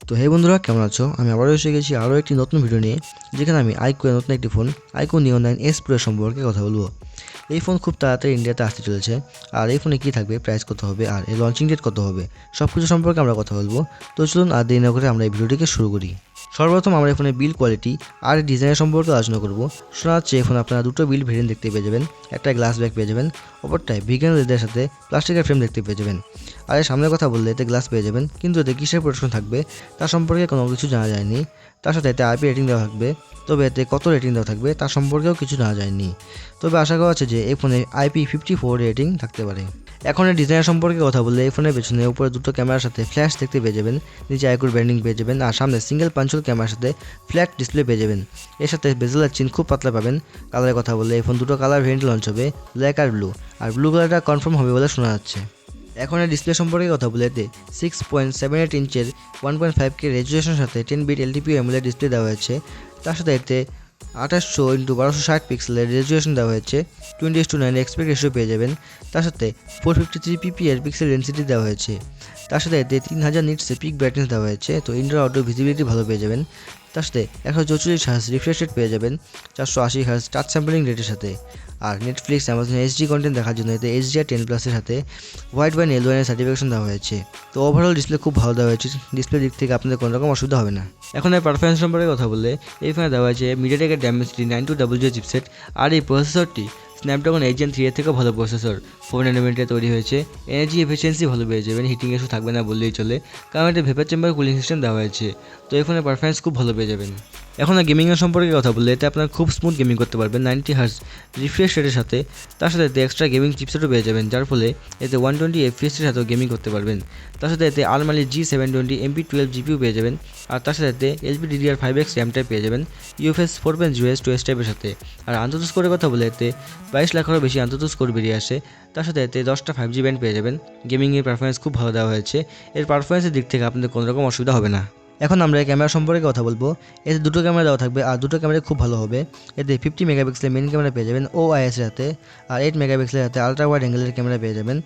তো হে বন্ধুরা, কেমন আছো? আমি আবারও এসে গেছি আরও একটি নতুন ভিডিও নিয়ে, যেখানে আমি আইকুয়ের নতুন একটি ফোন আইকুন নিও 9S প্রো সম্পর্কে কথা বলবো। এই ফোন খুব তাড়াতাড়ি ইন্ডিয়াতে আসতে চলেছে। আর এই ফোনে কী থাকবে, প্রাইস কত হবে, আর এর লঞ্চিং ডেট কত হবে, সব কিছু সম্পর্কে আমরা কথা বলবো। তো চলুন আর দেরি না করে আমরা এই ভিডিওটিকে শুরু করি। সর্বপ্রথম আমরা এই ফোনের বিল কোয়ালিটি আর ডিজাইনের সম্পর্কে আলোচনা করব। শোনা যাচ্ছে এই ফোন আপনারা দুটো বিল ভেরিয়েন্ট দেখতে পেয়ে যাবেন। একটা গ্লাস ব্যাক পেয়ে যাবেন, অপরটায় ভিগান লেদারের সাথে প্লাস্টিকের ফ্রেম দেখতে পেয়ে যাবেন। আর এর সামনের কথা বললে এতে গ্লাস পেয়ে যাবেন, কিন্তু এতে কিসের প্রোটেকশন থাকবে তার সম্পর্কে কোনো কিছু জানা যায়নি। তার সাথে এতে আইপি রেটিং দেওয়া থাকবে, তবে এতে কত রেটিং দেওয়া থাকবে তার সম্পর্কেও কিছু জানা যায়নি। তবে আশা করা হচ্ছে যে এই ফোনে IP54 রেটিং থাকতে পারে। এখন এর ডিজাইনের সম্পর্কে কথা বললে এই ফোনের পেছনে উপরে দুটো ক্যামেরার সাথে ফ্ল্যাশ দেখতে পেয়ে যাবেন, নিচে আইকুর ব্র্যান্ডিং পেয়ে যাবেন, আর সামনে সিঙ্গেল পাঞ্চল ক্যামেরার সাথে ফ্ল্যাট ডিসপ্লে পেয়ে যাবেন। এর সাথে বেজেলের চিন খুব পাতলা পাবেন। কালারের কথা বললে এই ফোন দুটো কালার ভেরিয়েন্ট লঞ্চ হবে, ব্ল্যাক আর ব্লু। আর ব্লু কালারটা কনফার্ম হবে বলে শোনা যাচ্ছে। এখন এর ডিসপ্লে সম্পর্কে কথা বলে এতে 6.78 ইঞ্চের 1.5K রেজুলেশনের সাথে 10 বিট LTPO AMOLED ডিসপ্লে দেওয়া হয়েছে। তার সাথে এতে 2800x1260 পিক্সেলের রেজুলেশন দেওয়া হয়েছে। 20:9 এক্সপেক্ট রেশিও পেয়ে যাবেন। তার সাথে 453 ppi এর পিক্সেল ডেন্সিটি দেওয়া হয়েছে। তার সাথে এতে 3000 নিটসে পিক ব্রাইটনেস দেওয়া হয়েছে, তো ইনডোর আউটডোর ভিজিবিলিটি ভালো পেয়ে যাবেন। তার সাথে 144 হার্জ রিফ্রেশ রেট পেয়ে যাবেন 480 হার্জ টাচ স্যাম্পলিং রেটের সাথে। আর নেটফ্লিক্স, অ্যামাজন HD কন্টেন্ট দেখার জন্য এতে HDR10+এর সাথে হোয়াইট বাই L1 সার্টিফিকেশন দেওয়া হয়েছে। তো ওভারঅল ডিসপ্লে খুব ভালো দেওয়া হয়েছে, ডিসপ্লে দিক থেকে আপনাদের কোনো রকম অসুবিধা হবে না। এখন এই পারফরমেন্স সম্পর্কে কথা বললে এই ফোনে দেওয়া হয়েছে মিডিয়াটেকের Dimensity 9200 চিপসেট। আর এই প্রসেসরটি স্ন্যাপড্রাগন 8 Gen 3 এর থেকেও ভালো প্রসেসর 4 nanometer তৈরি হয়েছে। এনার্জি এফিসিয়েন্সি ভালো পেয়ে যাবেন, হিটিং ইস্যু থাকবে না বললেই চলে, কারণ এতে ভেপার চেম্বার কুলিং সিস্টেম দেওয়া হয়েছে। তো এই ফোনের পারফরমেন্স খুব ভালো পেয়ে যাবেন। এখন গেমিংয়ের সম্পর্কে কথা বললে এতে আপনার খুব স্মুথ গেমিং করতে পারবেন 90 হার্জ রিফ্রেশ রেটের সাথে। তার সাথে এতে এক্সট্রা গেমিং চিপসেটও পেয়ে যাবেন, যার ফলে এতে 120 FPS এর সাথেও গেমিং করতে পারবেন। তার সাথে এতে আলমালি G720 MP12 GPU পেয়ে যাবেন। আর তার সাথে এতে LPDDR5X RAM টাইপ পেয়ে যাবেন UFS 4.0 স্টোরেজ টাইপের সাথে। আর আন্তর্জাতিক স্কোরের কথা বলে এতে 22 লাখেরও বেশি আন্তর্জাতিক স্কোর বেরিয়ে আসে। তার সাথে এতে 10টা 5G ব্যান্ড পেয়ে যাবেন। গেমিংয়ের পারফরমেন্স খুব ভালো দেওয়া হয়েছে। এর পারফরমেন্সের দিক থেকে আপনাদের কোনো রকম অসুবিধা হবে না। এখন আমরা ক্যামেরা সম্পর্কে কথা বলবো। এতে দুটো ক্যামেরা দেওয়া থাকবে, আর দুটো ক্যামেরা খুব ভালো হবে। এতে 50 মেগাপিক্সেলের মেইন ক্যামেরা পেয়ে যাবেন OIS এর হাতে, আর 8 মেগাপিক্সেলের হাতে আলট্রা ওয়াইড অ্যাঙ্গেলের ক্যামেরা পেয়ে যাবেন।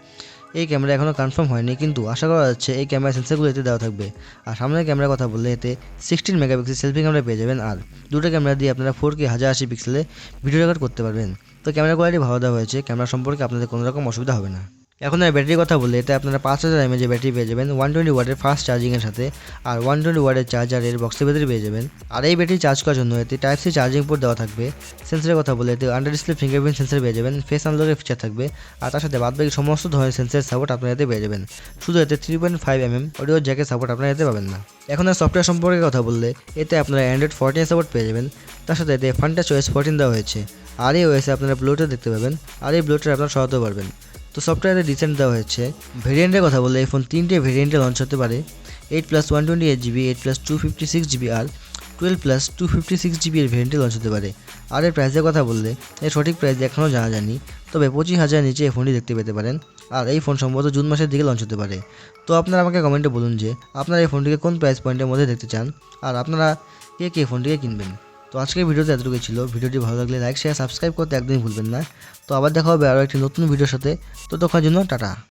এই ক্যামেরা এখনও কনফার্ম হয়নি, কিন্তু আশা করা যাচ্ছে এই ক্যামেরা সেন্সারগুলো এতে দেওয়া থাকবে। আর সামনের ক্যামেরার কথা বললে এতে 16 মেগাপিক্সেল সেলফি ক্যামেরা পেয়ে যাবেন। আর দুটো ক্যামেরা দিয়ে আপনারা 4K 1080 পিক্সেলে ভিডিও রেকর্ড করতে পারবেন। তো ক্যামেরা কোয়ালিটি ভালো দেওয়া হয়েছে, ক্যামেরা সম্পর্কে আপনাদের কোনো রকম অসুবিধা হবে না। এখন আর ব্যাটারির কথা বললে এতে আপনারা 5000 mAh ব্যাটারি পেয়ে যাবেন 120 ওয়াটের ফাস্ট চার্জিংয়ের সাথে। আর 120 ওয়াটের চার্জারের বক্সের ভেতরে পেয়ে যাবেন। আর এই ব্যাটারি চার্জ করার জন্য এতে Type-C চার্জিং পোর্ট দেওয়া থাকবে। সেন্সরের কথা বলে এতে আন্ডার ডিসপ্লে ফিঙ্গারপ্রিন্ট সেন্সর পেয়ে যাবেন, ফেস আনলকের ফিচার থাকবে। আর তার সাথে বাদবাকি সমস্ত ধরনের সেন্সরের সাপোর্ট আপনারা এতে পেয়ে যাবেন। শুধু এতে 3.5mm অডিও জ্যাকের সাপোর্ট আপনারা এতে পাবেন না। এখন আর সফটওয়্যার সম্পর্কে কথা বললে এতে আপনারা Android 14 সাপোর্ট পেয়ে যাবেন। তার সাথে এতে FunTouch OS 14 দেওয়া হয়েছে। আর এই OS-এ আপনারা ব্লুটুথ দেখতে পাবেন, আর এই ব্লুটুথ আপনারা সরাতেও পারবেন। তো সফটওয়্যারে ডিসেন্ট দেওয়া হয়েছে। ভেরিয়েন্টের কথা বললে এই ফোন 3টে ভেরিয়েন্টে লঞ্চ হতে পারে। 8+ 128GB, 8+ 256GB আর 12+ 256GB এর ভেরিয়েন্টে লঞ্চ হতে পারে। আর এর প্রাইসের কথা বললে এর সঠিক প্রাইস এখনও জানা যায়নি, তবে 25,000 নিচে এই ফোনটি দেখতে পেতে পারেন। আর এই ফোন সম্ভবত জুন মাসের দিকে লঞ্চ হতে পারে। তো আপনারা আমাকে কমেন্টে বলুন যে আপনারা এই ফোনটিকে কোন প্রাইস পয়েন্টের মধ্যে দেখতে চান, আর আপনারা কে ফোনটিকে কিনবেন। তো আজকের ভিডিওতে এতটুকুই ছিল। ভিডিওটি ভালো লাগলে লাইক শেয়ার সাবস্ক্রাইব করতে একদমই ভুলবেন না। তো আবার দেখা হবে আরও একটি নতুন ভিডিওর সাথে। ততক্ষণের জন্য টাটা।